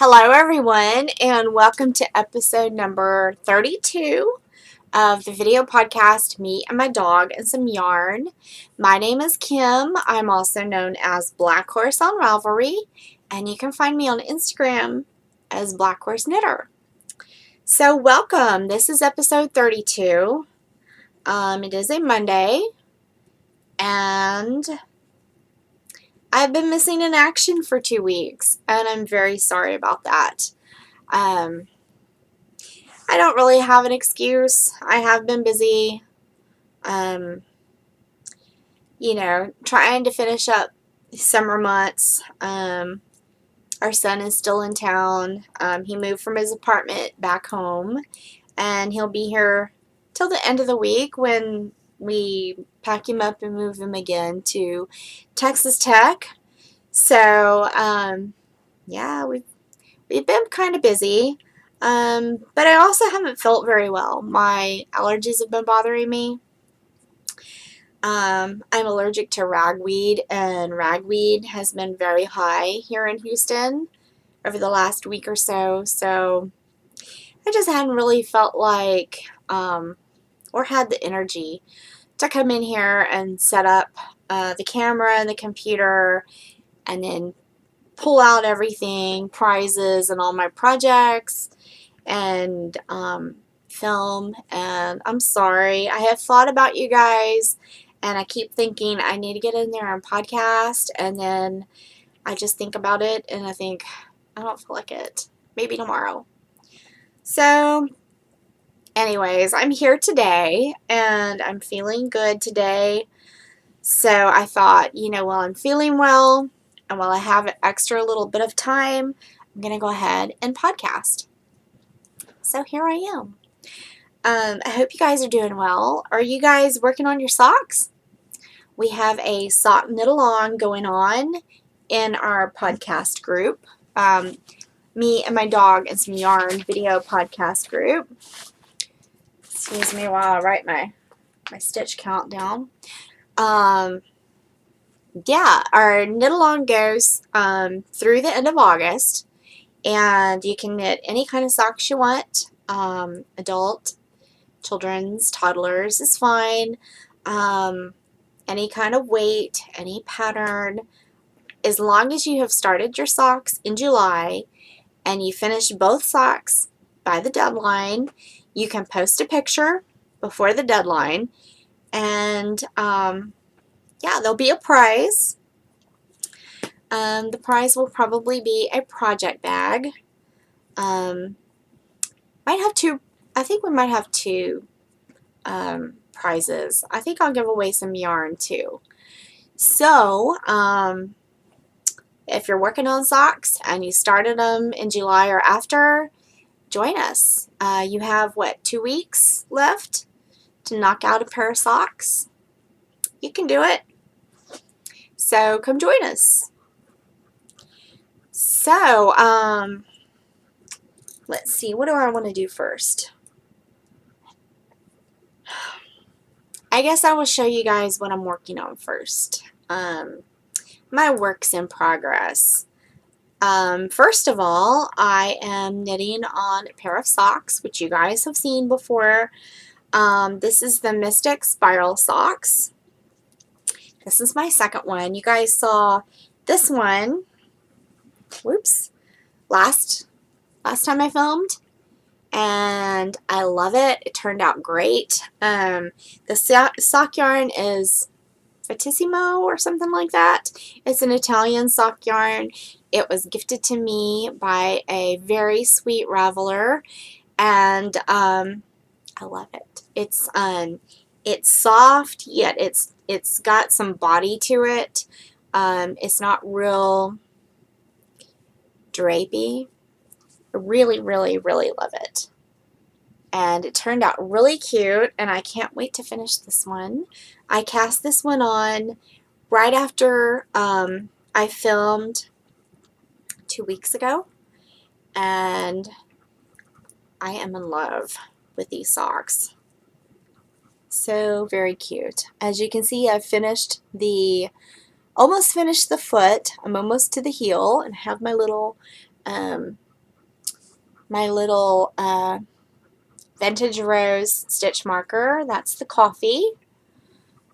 Hello everyone, and welcome to episode number 32 of the video podcast Me and My Dog and Some Yarn. My name is Kim. I'm also known as Black Horse on Ravelry, and you can find me on Instagram as Black Horse Knitter. So welcome. This is episode 32. It is a Monday, and I've been missing in action for 2 weeks, and I'm very sorry about that. I don't really have an excuse. I have been busy, trying to finish up summer months. Our son is still in town. He moved from his apartment back home, and he'll be here till the end of the week when we pack him up and move him again to Texas Tech. So, yeah, we've been kind of busy. But I also haven't felt very well. My allergies have been bothering me. I'm allergic to ragweed, and ragweed has been very high here in Houston over the last week or so. So I just hadn't really felt like or had the energy to come in here and set up the camera and the computer and then pull out everything, prizes and all my projects, and film. And I'm sorry. I have thought about you guys, and I keep thinking I need to get in there and podcast, and then I just think about it and I think I don't feel like it. Maybe tomorrow. So anyways, I'm here today and I'm feeling good today. So I thought, while I'm feeling well and while I have an extra little bit of time, I'm going to go ahead and podcast. So here I am. I hope you guys are doing well. Are you guys working on your socks? We have a sock knit along going on in our podcast group. Me and My Dog and Some Yarn video podcast group. Excuse me while I write my stitch count down. Yeah, our knit along goes through the end of August, and you can knit any kind of socks you want. Adult, children's, toddlers is fine. Any kind of weight, any pattern, as long as you have started your socks in July and you finish both socks by the deadline, you can post a picture before the deadline, and yeah, there'll be a prize. The prize will probably be a project bag. Might have two. I think we might have two prizes. I think I'll give away some yarn too. So, if you're working on socks and you started them in July or after, join us. You have, 2 weeks left to knock out a pair of socks? You can do it. So come join us. So, let's see. What do I want to do first? I guess I will show you guys what I'm working on first. My works in progress. First of all, I am knitting on a pair of socks, which you guys have seen before. This is the Mystik spiral socks. This is my second one. You guys saw this one, whoops, last time I filmed, and I love it. It turned out great. The sock yarn is Fettissimo or something like that. It's an Italian sock yarn. It was gifted to me by a very sweet raveler, and I love it. It's soft, yet it's got some body to it. It's not real drapey. I really, really, really love it. And it turned out really cute, and I can't wait to finish this one. I cast this one on right after I filmed 2 weeks ago, and I am in love with these socks. So very cute. As you can see, I've almost finished the foot. I'm almost to the heel, and have my little my little Vintage Rose stitch marker. That's the coffee.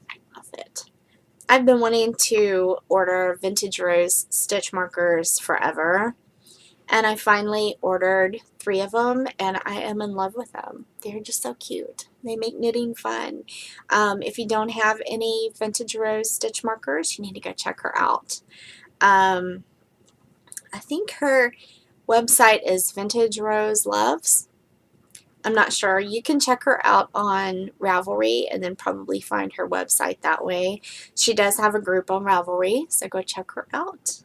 I love it. I've been wanting to order Vintage Rose stitch markers forever, and I finally ordered 3 of them, and I am in love with them. They're just so cute. They make knitting fun. If you don't have any Vintage Rose stitch markers, you need to go check her out. I think her website is Vintage Rose Loves. I'm not sure. You can check her out on Ravelry and then probably find her website that way. She does have a group on Ravelry, so go check her out.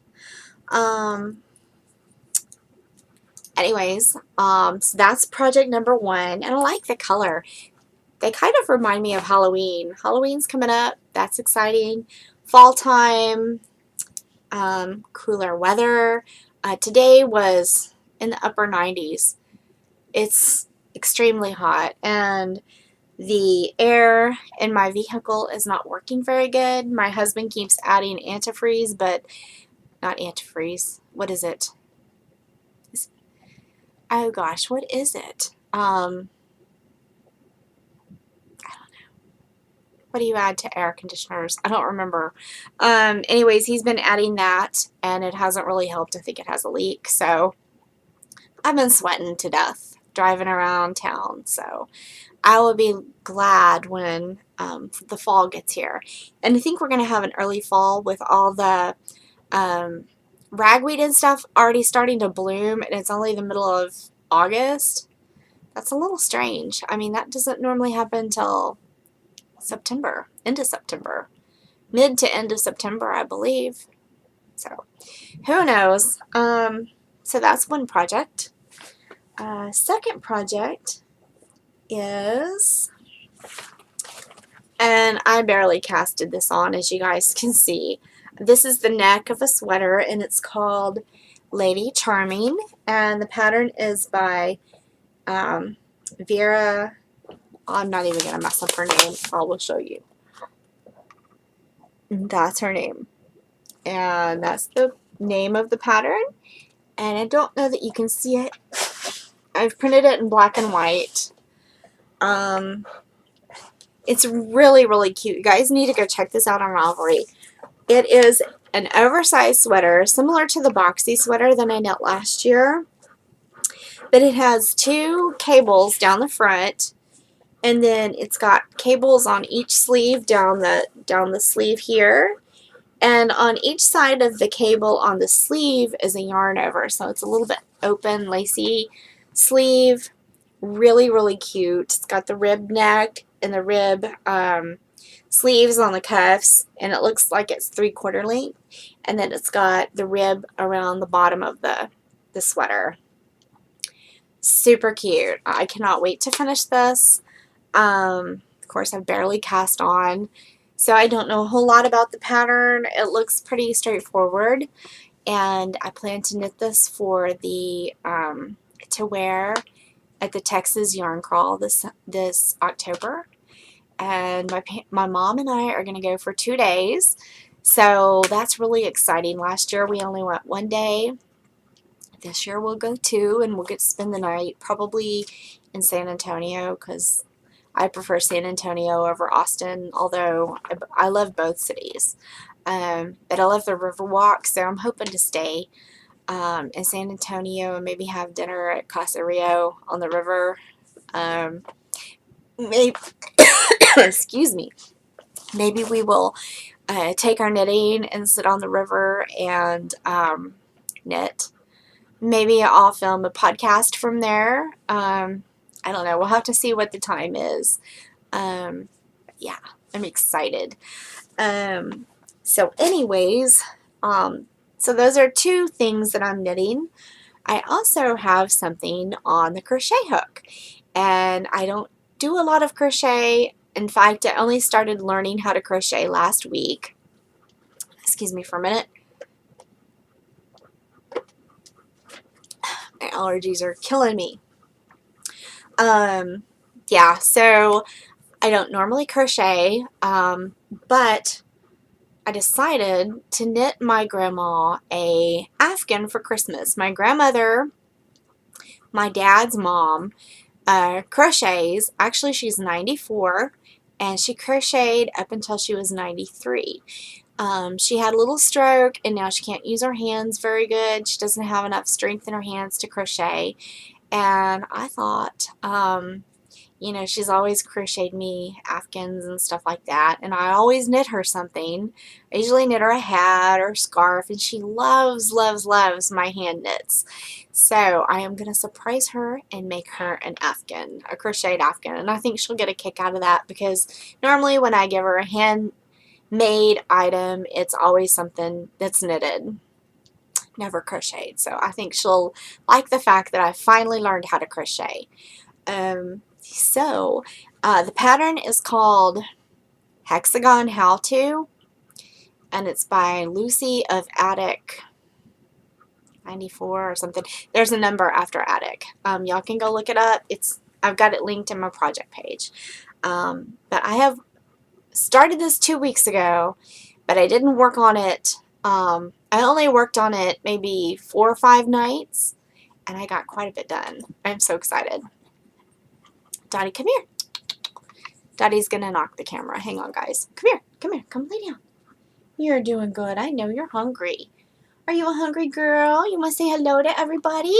Anyways, so that's project number 1, and I like the color. They kind of remind me of Halloween. Halloween's coming up. That's exciting. Fall time, cooler weather. Today was in the upper 90s. It's extremely hot, and the air in my vehicle is not working very good. My husband keeps adding antifreeze, but not antifreeze. What is it? Oh gosh, what is it? I don't know. What do you add to air conditioners? I don't remember. Anyways, he's been adding that, and it hasn't really helped. I think it has a leak, so I've been sweating to death driving around town, so I will be glad when the fall gets here. And I think we're going to have an early fall with all the ragweed and stuff already starting to bloom, and it's only the middle of August. That's a little strange. I mean, that doesn't normally happen until September, into September, mid to end of September, I believe. So, who knows? So that's one project. Second project is, and I barely casted this on, as you guys can see. This is the neck of a sweater, and it's called Lady Charming, and the pattern is by Vera. I'm not even going to mess up her name. I will show you. That's her name, and that's the name of the pattern, and I don't know that you can see it. I've printed it in black and white. It's really, really cute. You guys need to go check this out on Ravelry. It is an oversized sweater, similar to the boxy sweater that I knit last year, but it has 2 cables down the front, and then it's got cables on each sleeve down the sleeve here, and on each side of the cable on the sleeve is a yarn over, so it's a little bit open, lacy sleeve. Really, really cute. It's got the rib neck and the rib sleeves on the cuffs, and it looks like it's 3/4 length, and then it's got the rib around the bottom of the sweater. Super cute. I cannot wait to finish this. Of course, I've barely cast on, so I don't know a whole lot about the pattern. It looks pretty straightforward, and I plan to knit this for the to wear at the Texas Yarn Crawl this October. And my mom and I are going to go for 2 days, so that's really exciting. Last year we only went 1 day. This year we'll go 2, and we'll get to spend the night probably in San Antonio, because I prefer San Antonio over Austin, although I love both cities. But I love the Riverwalk, so I'm hoping to stay in San Antonio and maybe have dinner at Casa Rio on the river. Maybe, excuse me, maybe we will take our knitting and sit on the river and knit. Maybe I'll film a podcast from there. I don't know. We'll have to see what the time is. Yeah, I'm excited. So anyways, so those are 2 things that I'm knitting. I also have something on the crochet hook, and I don't do a lot of crochet. In fact, I only started learning how to crochet last week. Excuse me for a minute. My allergies are killing me. Yeah, so I don't normally crochet, but I decided to knit my grandma a Afghan for Christmas. My grandmother my dad's mom crochets. Actually, she's 94, and she crocheted up until she was 93. She had a little stroke, and now she can't use her hands very good. She doesn't have enough strength in her hands to crochet. And I thought, you know, she's always crocheted me afghans and stuff like that, and I always knit her something. I usually knit her a hat or a scarf, and she loves, loves, loves my hand knits. So I am going to surprise her and make her an afghan, a crocheted afghan, and I think she'll get a kick out of that, because normally when I give her a handmade item, it's always something that's knitted, never crocheted. So I think she'll like the fact that I finally learned how to crochet. The pattern is called Hexagon How To, and it's by Lucy of Attic 94 or something. There's a number after Attic. Y'all can go look it up. I've got it linked in my project page. But I have started this 2 weeks ago, but I didn't work on it. I only worked on it maybe 4 or 5 nights, and I got quite a bit done. I'm so excited. Dottie, come here. Dottie's gonna knock the camera. Hang on, guys. Come here. Come here. Come lay down. You're doing good. I know you're hungry. Are you a hungry girl? You want to say hello to everybody?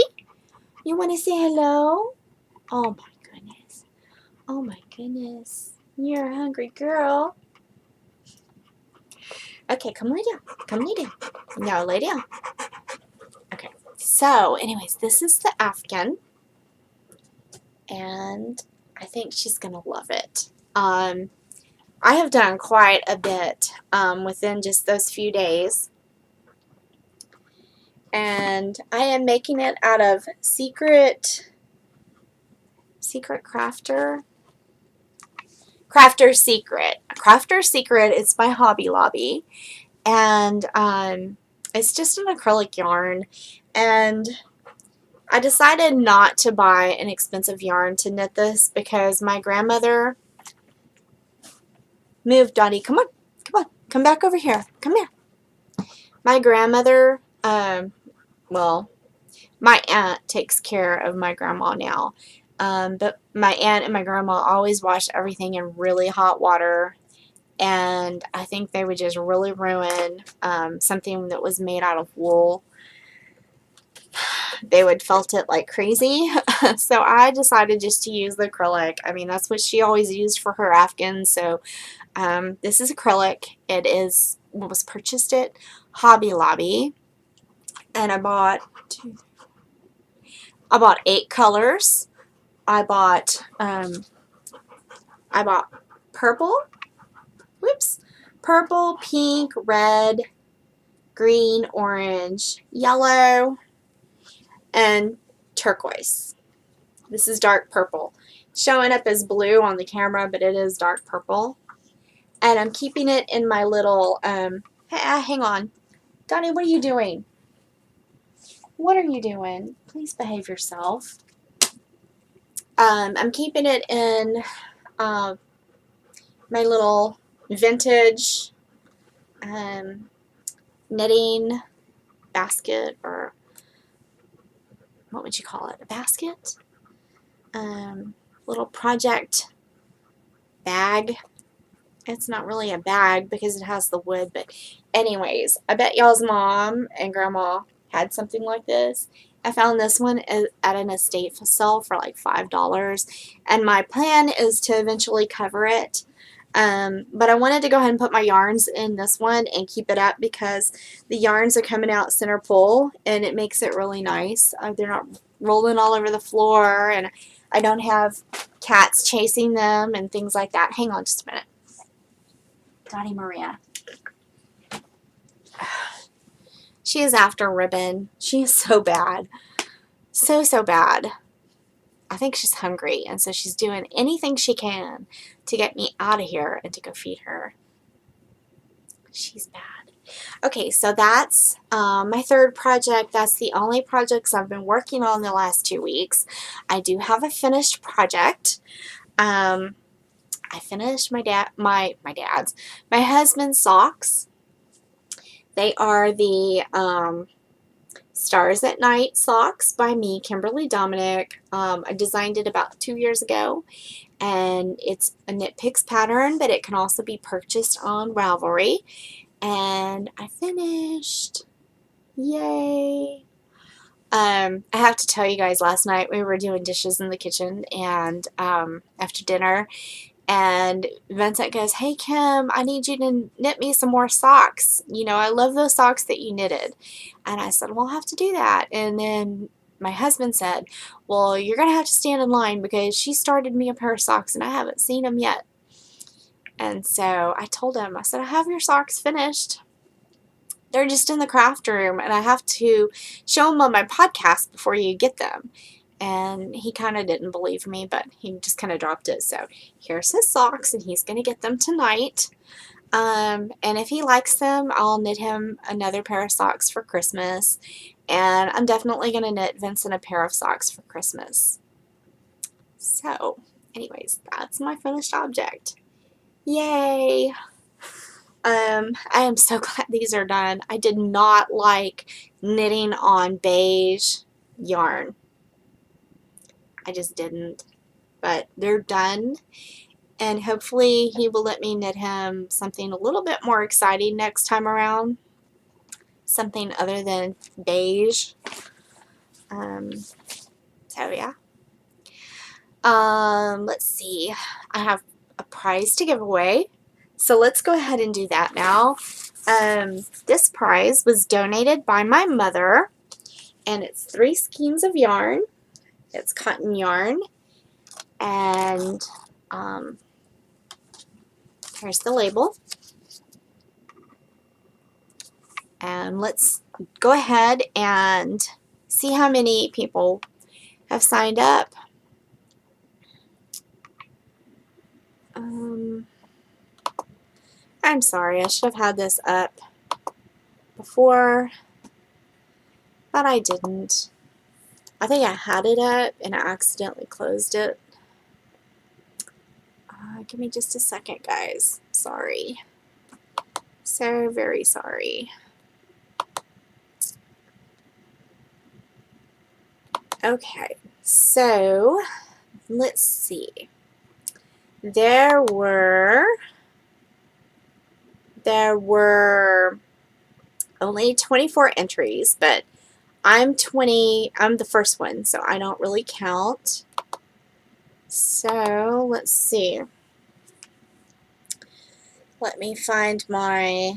You want to say hello? Oh, my goodness. Oh, my goodness. You're a hungry girl. Okay, come lay down. Come lay down. Now lay down. Okay. So, anyways, this is the afghan, and I think she's going to love it. I have done quite a bit within just those few days, and I am making it out of Secret Crafter Secret. Crafter Secret is by Hobby Lobby, and it's just an acrylic yarn, and I decided not to buy an expensive yarn to knit this because my grandmother moved. Dottie, come on, come back over here, come here. My grandmother, well, my aunt takes care of my grandma now, but my aunt and my grandma always wash everything in really hot water, and I think they would just really ruin something that was made out of wool. They would felt it like crazy. So I decided just to use the acrylic. I mean, that's what she always used for her afghans. So this is acrylic. It was purchased at Hobby Lobby, and I bought 8 colors. I bought purple, purple, pink, red, green, orange, yellow, and turquoise. This is dark purple. It's showing up as blue on the camera, but it is dark purple. And I'm keeping it in my little, hang on. Donnie, what are you doing? What are you doing? Please behave yourself. I'm keeping it in my little vintage knitting basket, or what would you call it? A basket? Little project bag. It's not really a bag because it has the wood, but anyways, I bet y'all's mom and grandma had something like this. I found this one at an estate sale for like $5, and my plan is to eventually cover it. But I wanted to go ahead and put my yarns in this one and keep it up because the yarns are coming out center pull, and it makes it really nice. They're not rolling all over the floor, and I don't have cats chasing them and things like that. Hang on just a minute. Dottie Maria. She is after ribbon. She is so bad. So bad. I think she's hungry, and so she's doing anything she can to get me out of here and to go feed her. She's bad. Okay, so that's my third project. That's the only projects I've been working on the last 2 weeks. I do have a finished project. I finished my husband's socks. They are the Stars at Night socks by me, Kimberly Dominic. I designed it about 2 years ago, and it's a Knit Picks pattern, but it can also be purchased on Ravelry. And I finished. Yay! I have to tell you guys, last night we were doing dishes in the kitchen, and after dinner, and Vincent goes, "Hey Kim, I need you to knit me some more socks. You know, I love those socks that you knitted." And I said, "Well, I'll have to do that." And then my husband said, "Well, you're going to have to stand in line because she started me a pair of socks and I haven't seen them yet." And so I told him, I said, "I have your socks finished. They're just in the craft room, and I have to show them on my podcast before you get them." And he kind of didn't believe me, but he just kind of dropped it. So here's his socks, and he's going to get them tonight. And if he likes them, I'll knit him another pair of socks for Christmas. And I'm definitely going to knit Vincent a pair of socks for Christmas. So, anyways, that's my finished object. Yay! I am so glad these are done. I did not like knitting on beige yarn. I just didn't. But they're done, and hopefully he will let me knit him something a little bit more exciting next time around. Something other than beige. So yeah. Let's see. I have a prize to give away. So let's go ahead and do that now. This prize was donated by my mother, and it's 3 skeins of yarn. It's cotton yarn, and here's the label. And let's go ahead and see how many people have signed up. I'm sorry, I should have had this up before, but I didn't. I think I had it up and I accidentally closed it. Give me just a second, guys. Sorry. So very sorry. Okay, so let's see. There were only 24 entries, but I'm the first one, so I don't really count. So let's see. Let me find my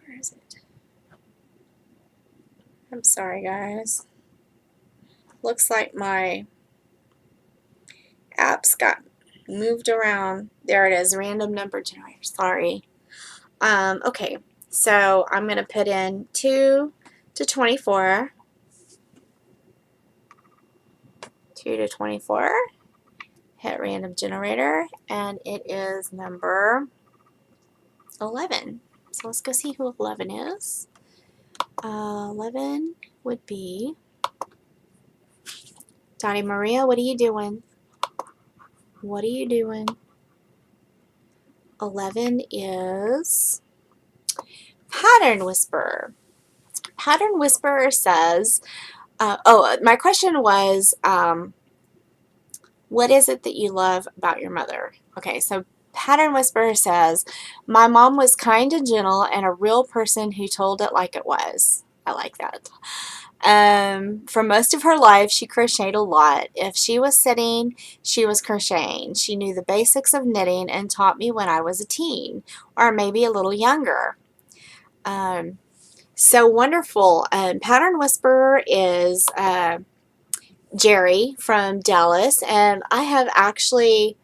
where is it? I'm sorry, guys. Looks like my apps got moved around. There it is, random number generator. Sorry. Okay, so I'm going to put in 2 to 24. 2 to 24. Hit random generator, and it is number 11. So let's go see who 11 is. 11 would be Donnie Maria. What are you doing? What are you doing? 11 is Pattern Whisperer. Pattern Whisperer says, my question was, what is it that you love about your mother? Okay, so Pattern Whisperer says, my mom was kind and gentle and a real person who told it like it was. I like that. For most of her life, she crocheted a lot. If she was sitting, she was crocheting. She knew the basics of knitting and taught me when I was a teen, or maybe a little younger. So wonderful. Pattern Whisperer is Jerry from Dallas, and I have actually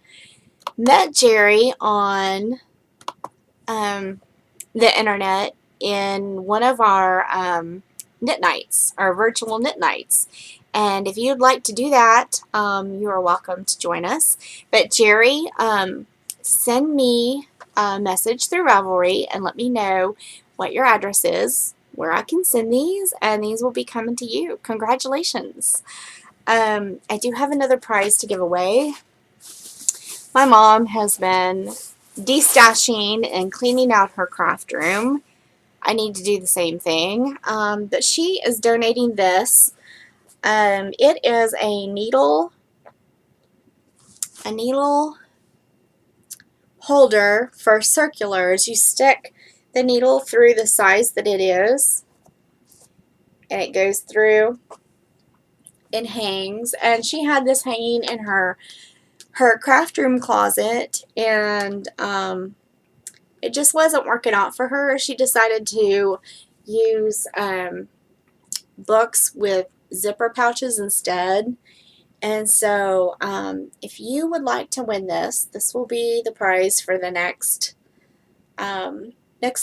met Jerry on the internet in one of our knit nights, our virtual knit nights. And if you'd like to do that, you are welcome to join us. But Jerry, send me a message through Ravelry and let me know what your address is, where I can send these, and these will be coming to you. Congratulations. I do have another prize to give away. My mom has been destashing and cleaning out her craft room. I need to do the same thing. But she is donating this. It is a needle holder for circulars. You stick the needle through the size that it is, and it goes through and hangs. And she had this hanging in her craft room closet, and it just wasn't working out for her. She decided to use books with zipper pouches instead. And so if you would like to win this, this will be the prize for the next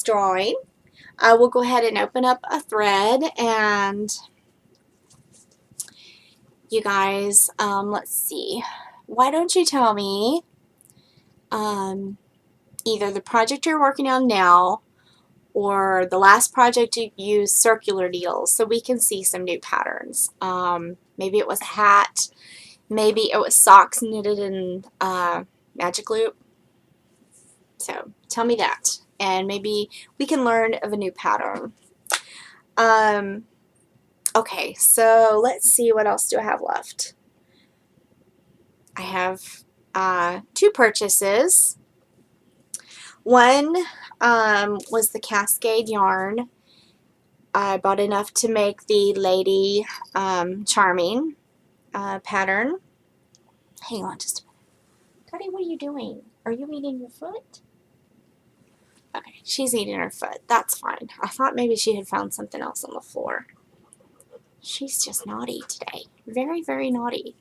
drawing. I will go ahead and open up a thread, and you guys, let's see. Why don't you tell me either the project you're working on now or the last project you used circular needles so we can see some new patterns. Maybe it was a hat. Maybe it was socks knitted in magic loop. So tell me that, and maybe we can learn of a new pattern. Okay, so let's see, what else do I have left? I have 2 purchases. One was the Cascade Yarn. I bought enough to make the Lady Charming pattern. Hang on just a minute. Daddy, what are you doing? Are you eating your foot? Okay, she's eating her foot. That's fine. I thought maybe she had found something else on the floor. She's just naughty today. Very, very naughty.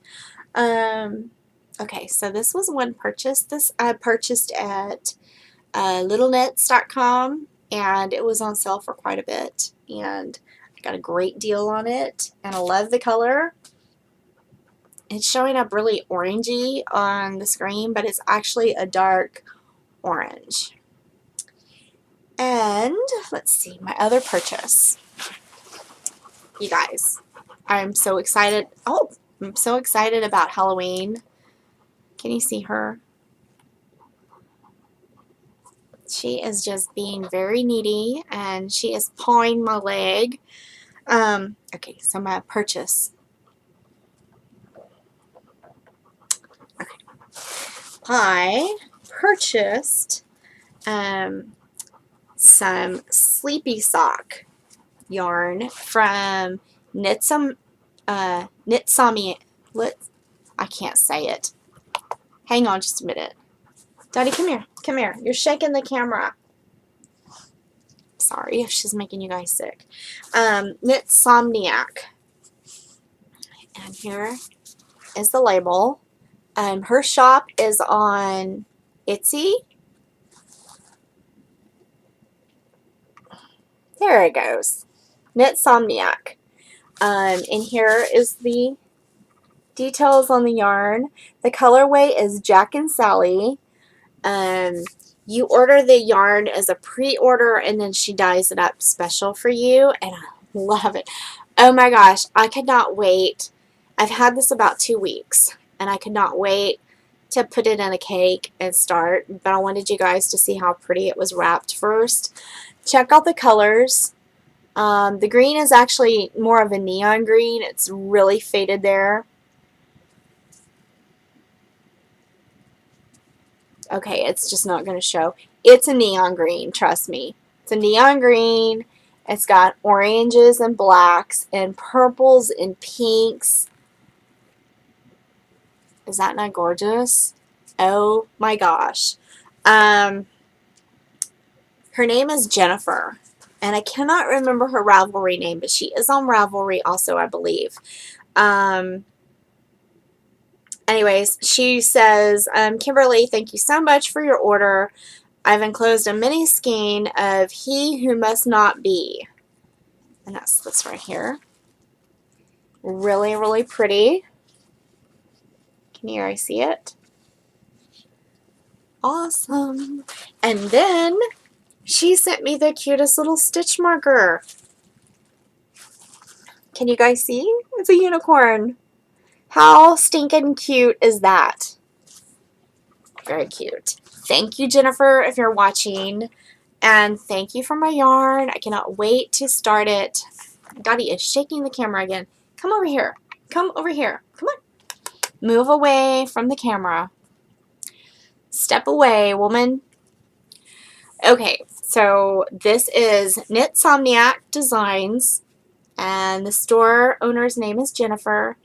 Okay, so this was one purchase. This I purchased at littleknits.com, and it was on sale for quite a bit, and I got a great deal on it, and I love the color. It's showing up really orangey on the screen, but it's actually a dark orange. And let's see, my other purchase. You guys, I'm so excited. Oh, I'm so excited about Halloween. Can you see her? She is just being very needy, and she is pawing my leg. Okay, so my purchase. Okay. I purchased some sleepy sock yarn from Knitsomia. I can't say it. Hang on just a minute. Daddy, come here. Come here. You're shaking the camera. Sorry if she's making you guys sick. Knitsomniac. And here is the label. Her shop is on Etsy. There it goes. Knitsomniac. And here is the details on the yarn. The colorway is Jack and Sally. You order the yarn as a pre-order, and then she dyes it up special for you, and I love it. Oh my gosh, I could not wait. I've had this about 2 weeks, and I could not wait to put it in a cake and start, but I wanted you guys to see how pretty it was wrapped first. Check out the colors. The green is actually more of a neon green. It's really faded there. Okay, it's just not going to show. It's a neon green, trust me. It's a neon green. It's got oranges and blacks and purples and pinks. Is that not gorgeous? Oh my gosh. Her name is Jennifer, and I cannot remember her Ravelry name, but she is on Ravelry also, I believe. Anyways, she says, Kimberly, thank you so much for your order. I've enclosed a mini skein of He Who Must Not Be. And that's this right here. Really, really pretty. Can you already see it? Awesome. And then she sent me the cutest little stitch marker. Can you guys see? It's a unicorn. How stinking cute is that? Very cute. Thank you, Jennifer, if you're watching. And thank you for my yarn. I cannot wait to start it. Dottie is shaking the camera again. Come over here. Come over here. Come on. Move away from the camera. Step away, woman. Okay, so this is Knitsomniac Designs, and the store owner's name is Jennifer,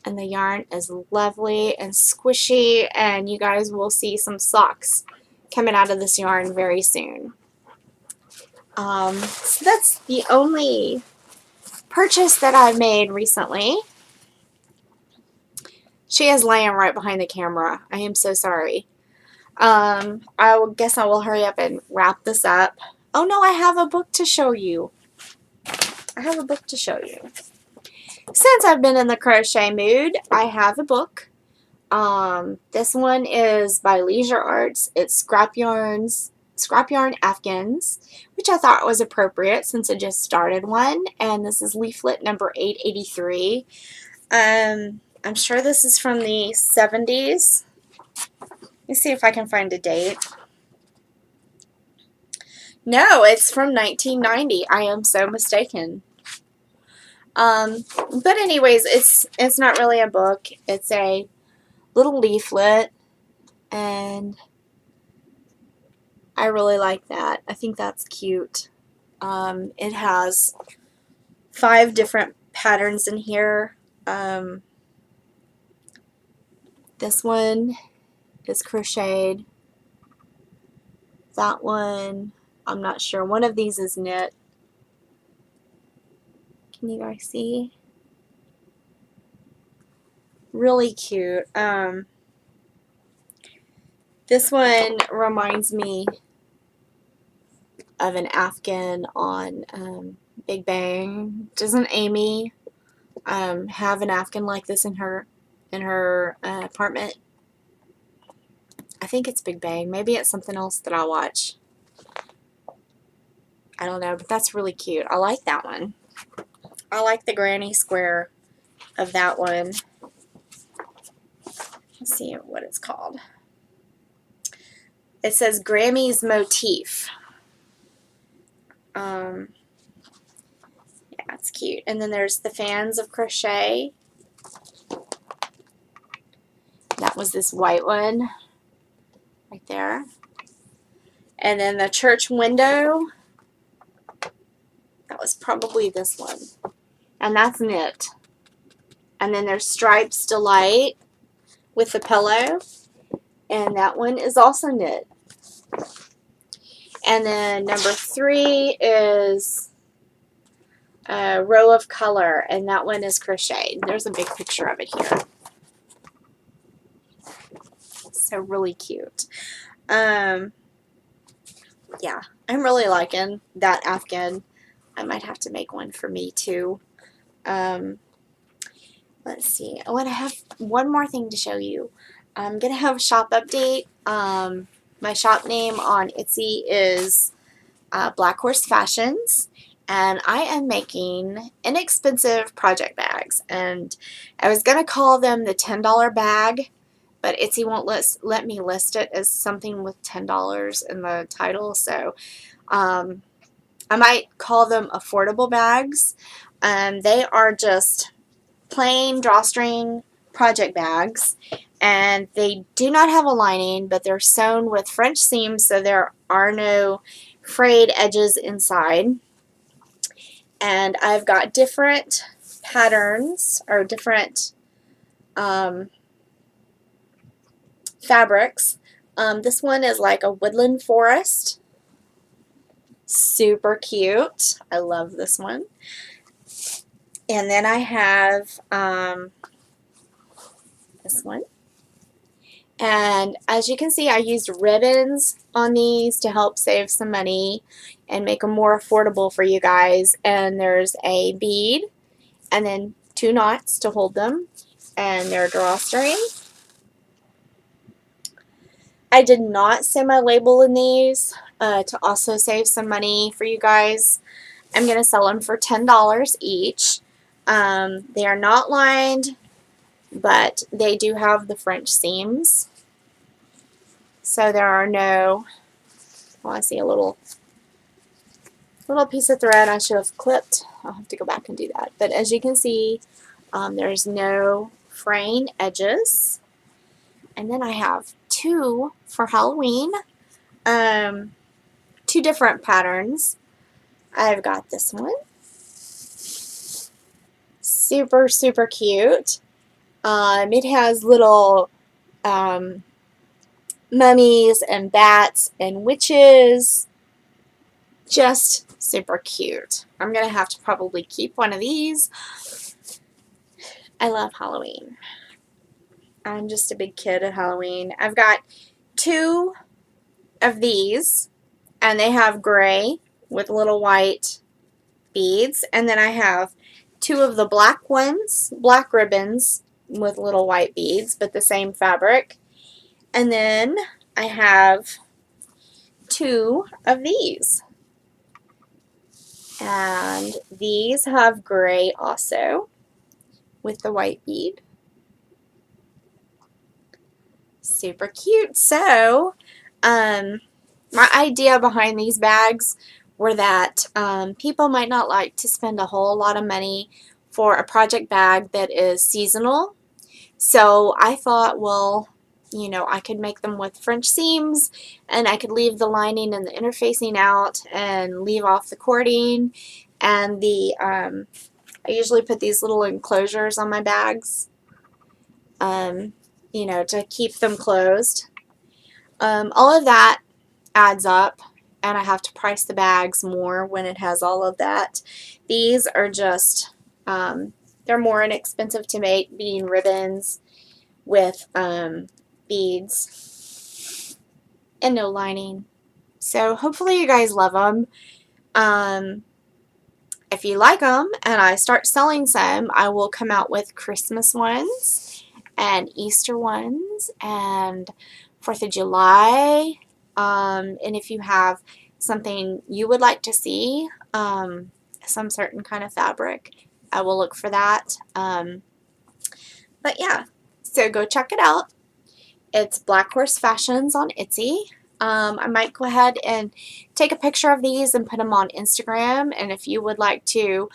and the yarn is lovely and squishy, and you guys will see some socks coming out of this yarn very soon. So that's the only purchase that I've made recently. She is laying right behind the camera. I am so sorry. Guess I will hurry up and wrap this up. Oh no, I have a book to show you. I have a book to show you. Since I've been in the crochet mood, I have a book. This one is by Leisure Arts. It's Scrap Yarn Afghans, which I thought was appropriate since I just started one. And this is leaflet number 883. I'm sure this is from the 70s. Let me see if I can find a date. No, it's from 1990. I am so mistaken. But anyways, it's not really a book. It's a little leaflet, and I really like that. I think that's cute. It has 5 different patterns in here. This one is crocheted. That one, I'm not sure. One of these is knit. Can you guys see? Really cute. This one reminds me of an Afghan on Big Bang. Doesn't Amy have an Afghan like this in her apartment? I think it's Big Bang. Maybe it's something else that I watch. I don't know, but that's really cute. I like that one. I like the granny square of that one. Let's see what it's called. It says Grammy's Motif. Yeah, it's cute. And then there's the Fans of Crochet. That was this white one right there. And then the Church Window. That was probably this one. And that's knit. And then there's Stripes Delight with the pillow. And that one is also knit. And then number 3 is a Row of Color, and that one is crocheted. There's a big picture of it here. So really cute. Yeah, I'm really liking that Afghan. I might have to make one for me too. Let's see. Oh, and I have one more thing to show you. I'm going to have a shop update. My shop name on Etsy is Black Horse Fashions, and I am making inexpensive project bags. And I was going to call them the $10 bag, but Etsy won't let me list it as something with $10 in the title, so I might call them affordable bags. They are just plain drawstring project bags, and they do not have a lining, but they're sewn with French seams, so there are no frayed edges inside. And I've got different patterns or different fabrics. This one is like a woodland forest. Super cute. I love this one. And then I have this one. And as you can see, I used ribbons on these to help save some money and make them more affordable for you guys. And there's a bead and then 2 knots to hold them, and they're drawstring. I did not say my label in these to also save some money for you guys. I'm going to sell them for $10 each. They are not lined, but they do have the French seams. So there are no, well, I see a little piece of thread I should have clipped. I'll have to go back and do that. But as you can see, there's no fraying edges. And then I have two for Halloween, two different patterns. I've got this one, super, super cute. It has little mummies and bats and witches. Just super cute. I'm going to have to probably keep one of these. I love Halloween. I'm just a big kid at Halloween. I've got two of these, and they have gray with little white beads. And then I have two of the black ones, black ribbons with little white beads, but the same fabric. And then I have two of these. And these have gray also with the white bead. Super cute. So, my idea behind these bags were that people might not like to spend a whole lot of money for a project bag that is seasonal. So I thought, well, you know, I could make them with French seams, and I could leave the lining and the interfacing out and leave off the cording. And the I usually put these little enclosures on my bags, you know, to keep them closed. All of that adds up, and I have to price the bags more when it has all of that. These are just, they're more inexpensive to make, being ribbons with beads and no lining. So hopefully you guys love them. If you like them and I start selling some, I will come out with Christmas ones and Easter ones and 4th of July. And if you have something you would like to see, some certain kind of fabric, I will look for that. But yeah, so go check it out. It's Black Horse Fashions on Etsy. I might go ahead and take a picture of these and put them on Instagram. And if you would like to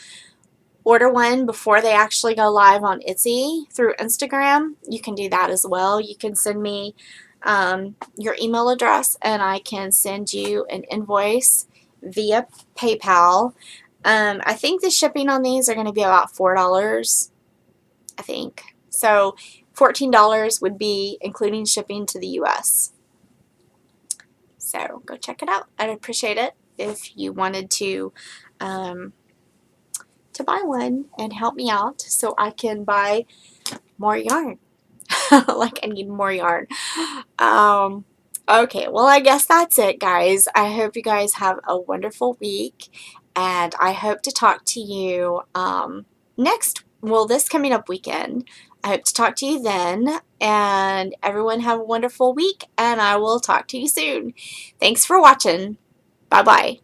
order one before they actually go live on Etsy through Instagram, you can do that as well. You can send me your email address, and I can send you an invoice via PayPal. I think the shipping on these are going to be about $4, I think. So $14 would be including shipping to the US. So go check it out. I'd appreciate it if you wanted to buy one and help me out so I can buy more yarn. Like, I need more yarn. Okay, well, I guess that's it, guys. I hope you guys have a wonderful week, and I hope to talk to you this coming up weekend. I hope to talk to you then, and everyone have a wonderful week, and I will talk to you soon. Thanks for watching. Bye-bye.